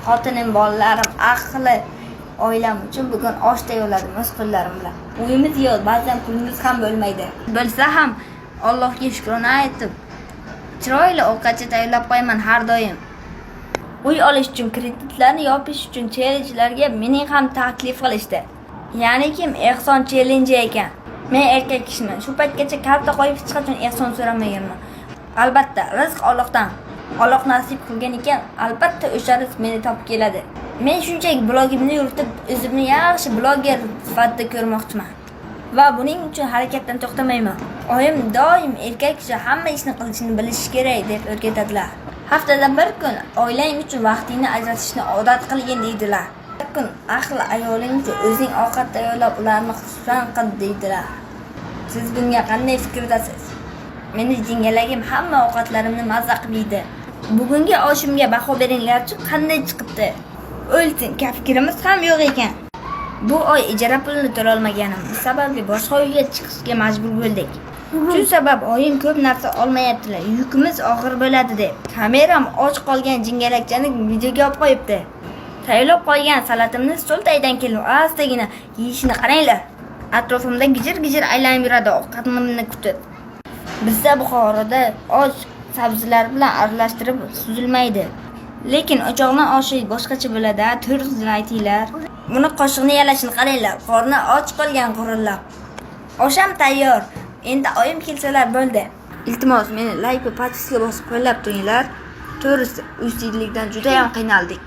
xotinim, bolalarim, aqli oilam uchun bugun osh tayyorladim o'z qo'llarim bilan. Uyimiz yo'q, ba'zan pulimiz ham bo'lmaydi. Bo'lsa ham Allohga shukrona aytib, chiroyli ovqatcha tayyorlab qo'yaman har doim. Uy olish uchun kreditlarni yopish uchun challenge'larga mening ham taklif qilishdi. Ya'ni kim ehson challenge ekan. Men erkak kishiman. Shu paytgacha karta qo'yib hech qachon ehson so'ramaganman. Albatta, rizq Allohdan. Alloh nasib qilgan ekan, albatta o'sha rizq meni topib keladi. Men shunchaki blogimni yuritib, o'zimni yaxshi bloger sifatida ko'rmoqchiman. Va buning uchun harakatdan to'xtamayman. Oyim doim erkak kishi hamma ishni qilishni bilishi kerak deb o'rgatadilar. Haftada bir kun oilang uchun vaqtingni ajratishni odat qilgin deydilar. Bir kun aql ayoling uchun o'zing ovqat tayyorlab ularni xursand qil deydilar. Siz bunga qanday fikrdasiz? Meni jingalagim hamma ovqatlarimni mazza qiladi. Bugungi oshimga baho beringlarchi, qanday chiqibdi? O'lsin, fikrimiz ham yo'q ekan. Bu oy ijara pulini to'la olmaganim sababli boshqa uyga chiqishga majbur bo'ldik. Shu sabab oyim ko'p narsa olmayaptilar. Yukimiz og'ir bo'ladi deb. Kameram och qolgan jingalakchani videoga olib qo'yibdi. Tayyorlab qo'ygan salatimni stol tagidan kelib astagina yeyishini qaranglar. Atrofimda gijir-gijir aylanib yuradi ovqatimni kutib. Bizda Buxoroda och sabzilar bilan aralashtirib suzilmaydi. Lekin o'choqning oshi boshqacha bo'ladi, turli aytinglar. Buni qoshiqni yalashini qaranglar, qorni och qolgan qurillab. Osham tayyor. Endi oyim kelsalar bo'ldi. Iltimos, meni like va podpiska bosib qo'yib turinglar. To'g'risi, uysizlikdan juda ham qiynaldik.